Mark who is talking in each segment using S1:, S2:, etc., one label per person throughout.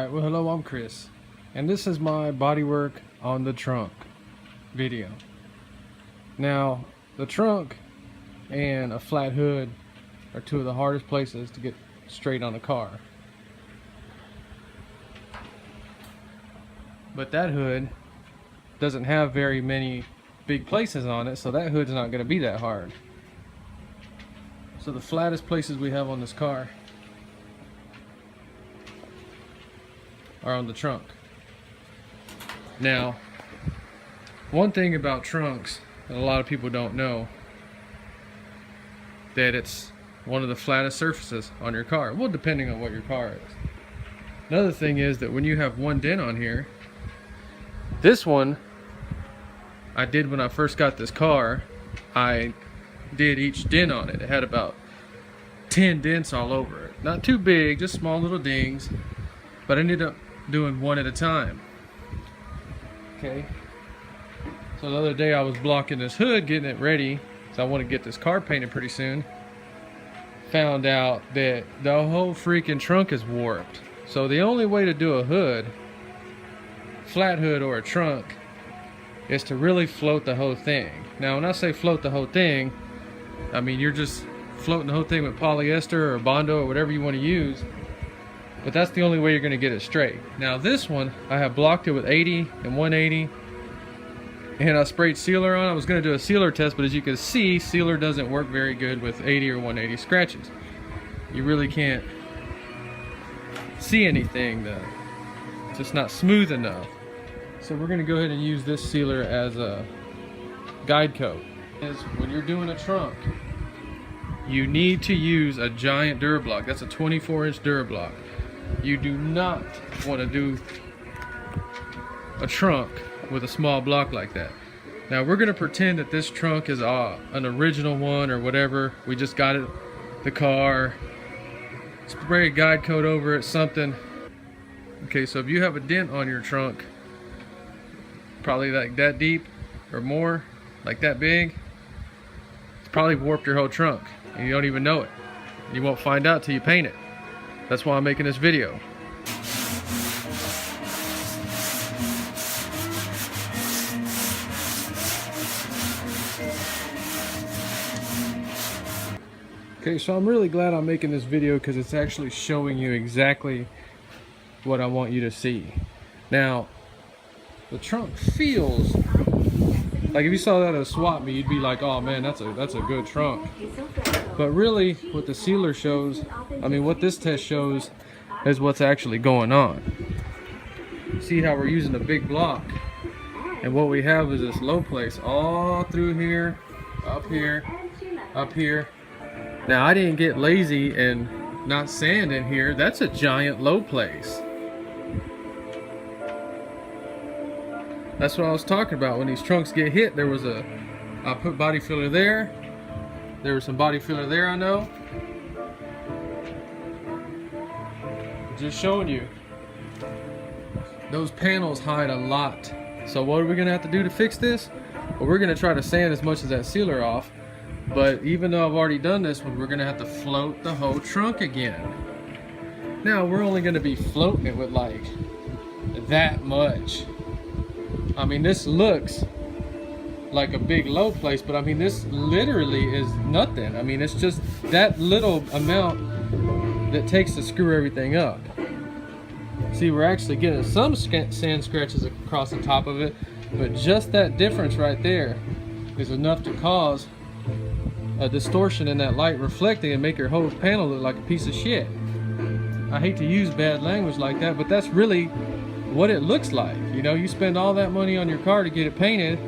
S1: Alright, well hello, I'm Chris, and this is my bodywork on the trunk video. Now, the trunk and a flat hood are two of the hardest places to get straight on a car. But that hood doesn't have very many big places on it, so that hood's not going to be that hard. So the flattest places we have on this car are on the trunk. Now, one thing about trunks that a lot of people don't know, that it's one of the flattest surfaces on your car. Well, depending on what your car is. Another thing is that when you have one dent on here, this one I did when I first got this car. I did each dent on it. It had about 10 dents all over it. Not too big, just small little dings, but I ended up doing one at a time. Okay, so the other day I was blocking this hood, getting it ready, so I want to get this car painted pretty soon. Found out that the whole freaking trunk is warped. So the only way to do a hood, flat hood or a trunk, is to really float the whole thing. Now when I say float the whole thing, I mean you're just floating the whole thing with polyester or Bondo or whatever you want to use. But that's the only way you're going to get it straight. Now this one, I have blocked it with 80 and 180. And I sprayed sealer on. I was going to do a sealer test, but as you can see, sealer doesn't work very good with 80 or 180 scratches. You really can't see anything though. It's just not smooth enough. So we're going to go ahead and use this sealer as a guide coat. When you're doing a trunk, you need to use a giant Durablock. That's a 24-inch Durablock. You do not want to do a trunk with a small block like that. Now we're going to pretend that this trunk is an original one or whatever. We just got it, the car, spray a guide coat over it, something. Okay, so if you have a dent on your trunk, probably like that deep or more, like that big, it's probably warped your whole trunk and you don't even know it. You won't find out till you paint it. That's why I'm making this video. Okay, so I'm really glad I'm making this video because it's actually showing you exactly what I want you to see. Now, the trunk feels like, if you saw that at a swap meet, you'd be like, oh man, that's a good trunk. But really, what the sealer shows, I mean, what this test shows is what's actually going on. See how we're using a big block, and what we have is this low place all through here, up here, up here. Now I didn't get lazy and not sand in here. That's a giant low place. That's what I was talking about. When these trunks get hit, I put body filler there. There was some body filler there, I know. Just showing you. Those panels hide a lot. So what are we gonna have to do to fix this? Well, we're gonna try to sand as much of that sealer off. But even though I've already done this one, we're gonna have to float the whole trunk again. Now we're only gonna be floating it with like that much. I mean, this looks like a big low place, but I mean, this literally is nothing. I mean, it's just that little amount that takes to screw everything up. See, we're actually getting some sand scratches across the top of it, but just that difference right there is enough to cause a distortion in that light reflecting and make your whole panel look like a piece of shit. I hate to use bad language like that, but that's really what it looks like. You know, you spend all that money on your car to get it painted,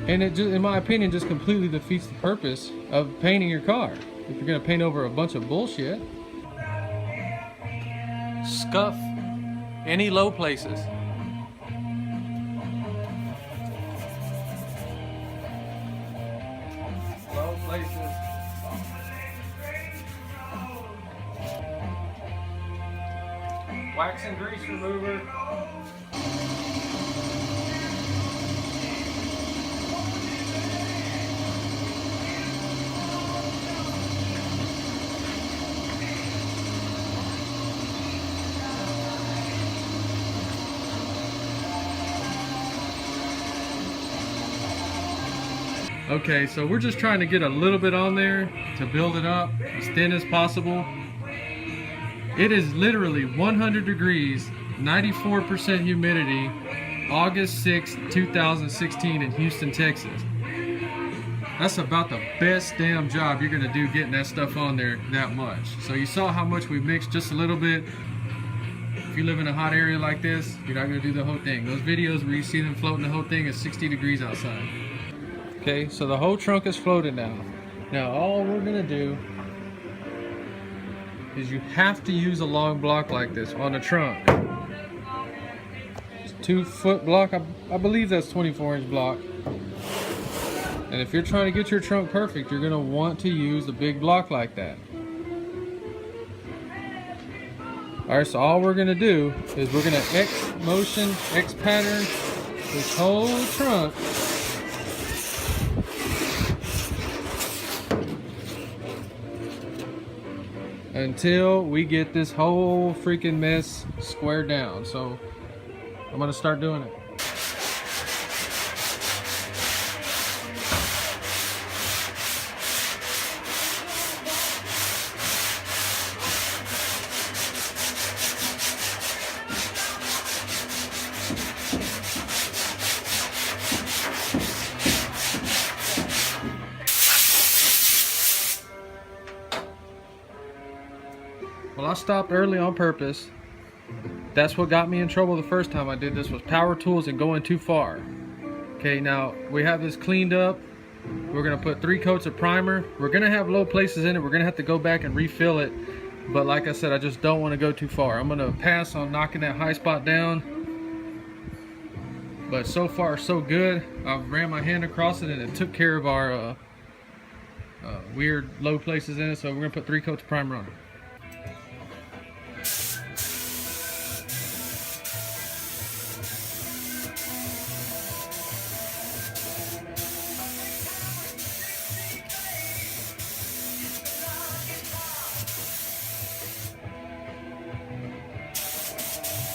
S1: and it just, in my opinion, just completely defeats the purpose of painting your car. If you're gonna paint over a bunch of bullshit. Scuff any low places. Low places. Wax and grease remover. Okay, so we're just trying to get a little bit on there to build it up as thin as possible. It is literally 100 degrees, 94% humidity, August 6, 2016 in Houston, Texas. That's about the best damn job you're gonna do getting that stuff on there that much. So you saw how much we mixed just a little bit. If you live in a hot area like this, you're not gonna do the whole thing. Those videos where you see them floating the whole thing is 60 degrees outside. Okay, so the whole trunk is floated now. Now all we're gonna do is you have to use a long block like this on the trunk. It's 2-foot block, I believe that's 24-inch block. And if you're trying to get your trunk perfect, you're gonna want to use a big block like that. All right, so all we're gonna do is we're gonna X motion, X pattern this whole trunk until we get this whole freaking mess squared down. So I'm gonna start doing it. Well, I stopped early on purpose. That's what got me in trouble the first time I did this, was power tools and going too far. Okay, now we have this cleaned up. We're gonna put 3 coats of primer. We're gonna have low places in it. We're gonna have to go back and refill it. But like I said, I just don't want to go too far. I'm gonna pass on knocking that high spot down. But so far so good. I've ran my hand across it and it took care of our weird low places in it. So we're gonna put 3 coats of primer on it.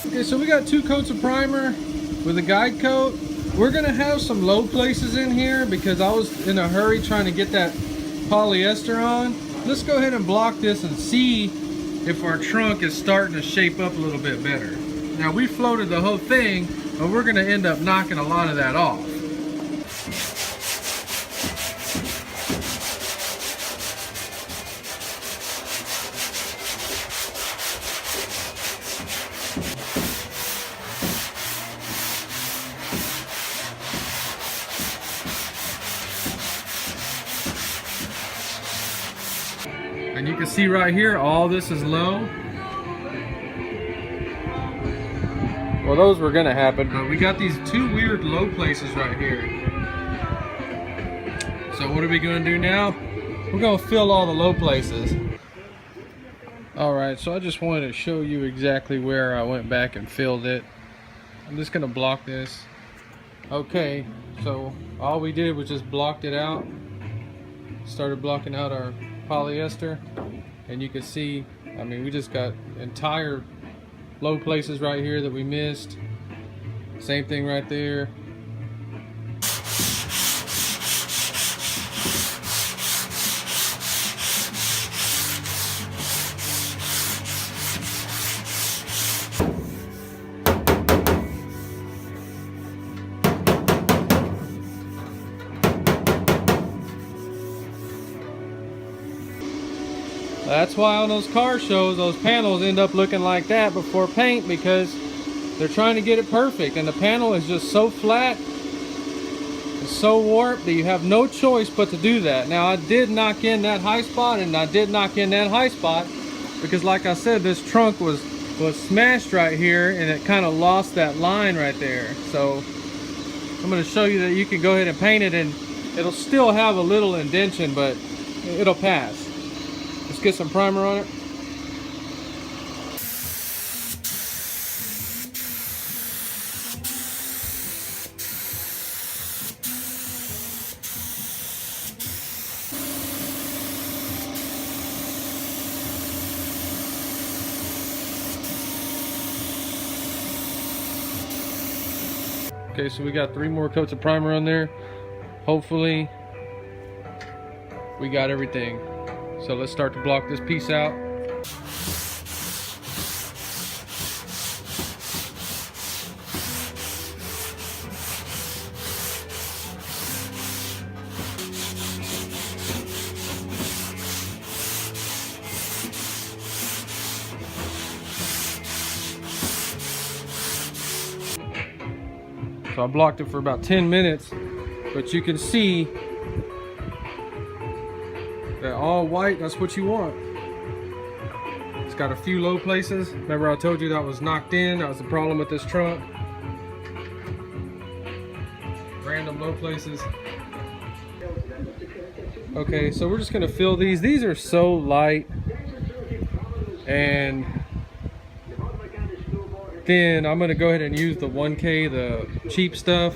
S1: Okay, so we got 2 coats of primer with a guide coat. We're gonna have some low places in here because I was in a hurry trying to get that polyester on. Let's go ahead and block this and see if our trunk is starting to shape up a little bit better. Now we floated the whole thing, but we're gonna end up knocking a lot of that off. And you can see right here, all this is low. Well, those were gonna happen, but we got these 2 weird low places right here. So what are we gonna do now? We're gonna fill all the low places. All right, so I just wanted to show you exactly where I went back and filled it. I'm just gonna block this. Okay, so all we did was just blocked it out. Started blocking out our polyester, and you can see, I mean, we just got entire low places right here that we missed. Same thing right there. That's why on those car shows, those panels end up looking like that before paint, because they're trying to get it perfect, and the panel is just so flat, it's so warped that you have no choice but to do that. Now I did knock in that high spot, and I did knock in that high spot because, like I said, this trunk was smashed right here, and it kind of lost that line right there. So I'm going to show you that you can go ahead and paint it, and it'll still have a little indentation, but it'll pass. Let's get some primer on it. Okay, so we got 3 more coats of primer on there. Hopefully we got everything. So let's start to block this piece out. So I blocked it for about 10 minutes, but you can see that all white, that's what you want. It's got a few low places. Remember I told you that was knocked in? That was the problem with this trunk. Random low places. Okay, so we're just gonna fill these. These are so light and thin. I'm gonna go ahead and use the 1K, the cheap stuff.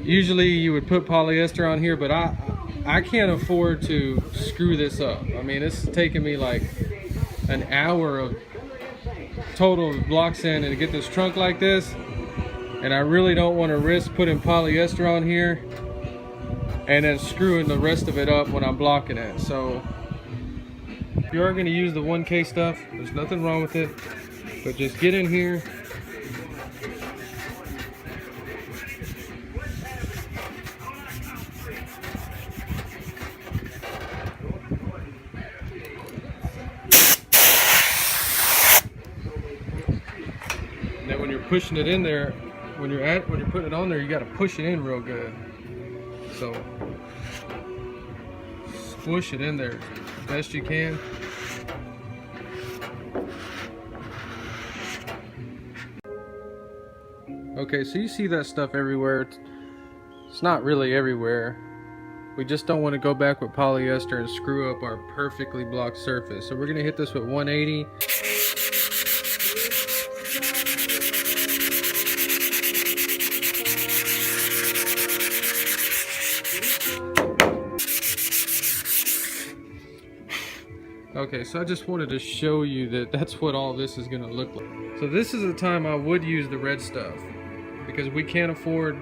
S1: Usually you would put polyester on here, but I can't afford to screw this up. I mean, it's taking me like an hour of total block sanding to get this trunk like this, and I really don't want to risk putting polyester on here and then screwing the rest of it up when I'm blocking it. So if you are going to use the 1K stuff, there's nothing wrong with it, but just get in here. And then when you're pushing it in there, when you're putting it on there, you got to push it in real good. So squish it in there as best you can. Okay, so you see that stuff everywhere. It's not really everywhere. We just don't want to go back with polyester and screw up our perfectly blocked surface. So we're going to hit this with 180. Okay, so I just wanted to show you that that's what all this is going to look like. So this is the time I would use the red stuff, because we can't afford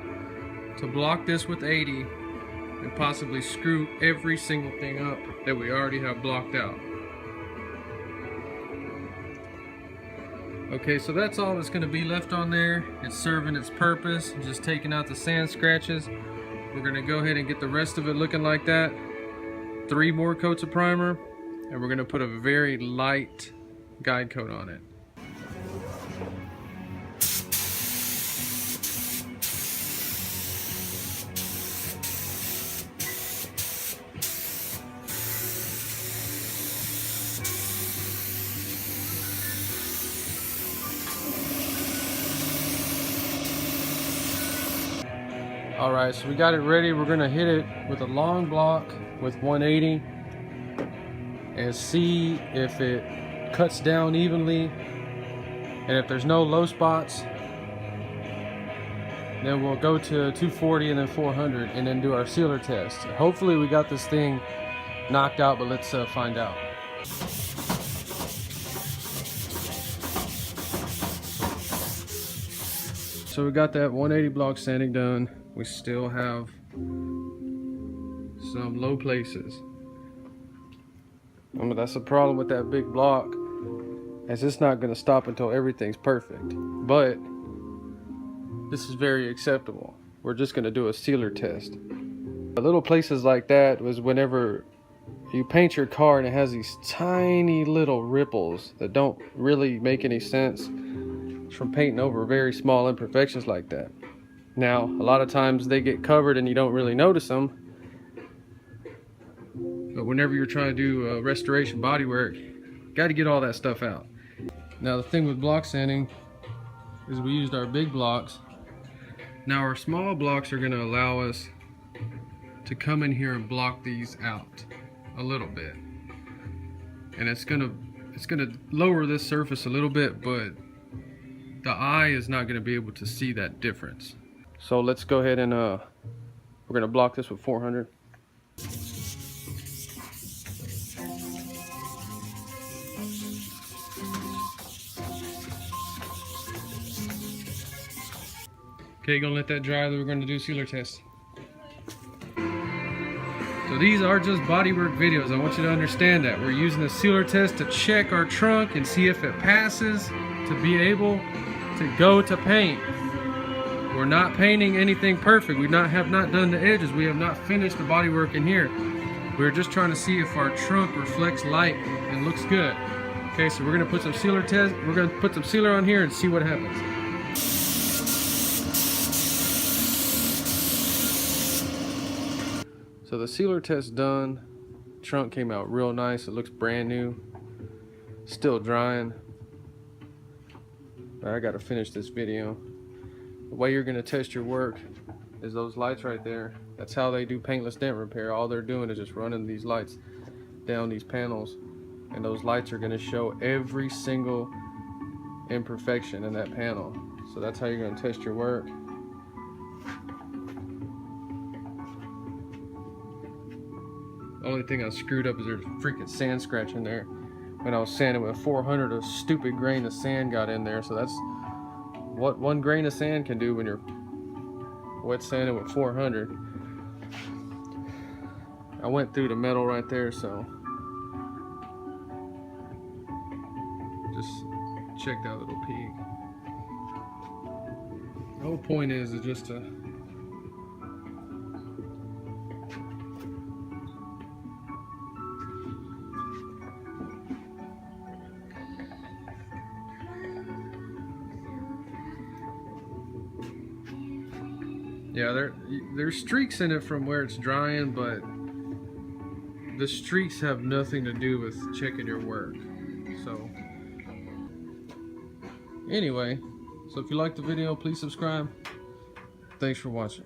S1: to block this with 80 and possibly screw every single thing up that we already have blocked out. Okay, so that's all that's going to be left on there. It's serving its purpose, just taking out the sand scratches. We're going to go ahead and get the rest of it looking like that. 3 more coats of primer, and we're going to put a very light guide coat on it. Alright, so we got it ready. We're going to hit it with a long block with 180 and see if it cuts down evenly, and if there's no low spots, then we'll go to 240 and then 400 and then do our sealer test. Hopefully we got this thing knocked out, but let's find out. So we got that 180 block sanding done. We still have some low places. That's the problem with that big block, as it's not going to stop until everything's perfect. But this is very acceptable. We're just going to do a sealer test. The little places like that was whenever you paint your car and it has these tiny little ripples that don't really make any sense. It's from painting over very small imperfections like that. Now, a lot of times they get covered and you don't really notice them. But whenever you're trying to do restoration bodywork, got to get all that stuff out. Now, the thing with block sanding is we used our big blocks. Now, our small blocks are going to allow us to come in here and block these out a little bit. And it's going to lower this surface a little bit, but the eye is not going to be able to see that difference. So let's go ahead and we're going to block this with 400. Okay, gonna let that dry, then we're going to do sealer test. So these are just bodywork videos. I want you to understand that. We're using the sealer test to check our trunk and see if it passes to be able to go to paint. We're not painting anything perfect. We have not done the edges. We have not finished the bodywork in here. We're just trying to see if our trunk reflects light and looks good. Okay, so we're gonna put some sealer test. We're gonna put some sealer on here and see what happens. So the sealer test done. Trunk came out real nice. It looks brand new. Still drying. But I gotta finish this video. The way you're gonna test your work is those lights right there. That's how they do paintless dent repair. All they're doing is just running these lights down these panels, and those lights are gonna show every single imperfection in that panel. So that's how you're gonna test your work. The only thing I screwed up is there's freaking sand scratch in there. When I was sanding with 400, a stupid grain of sand got in there. So that's what one grain of sand can do when you're wet sanding with 400. I went through the metal right there, so just check that little peak. The whole point is just to yeah, there's streaks in it from where it's drying, but the streaks have nothing to do with checking your work. So anyway, so if you liked the video, please subscribe. Thanks for watching.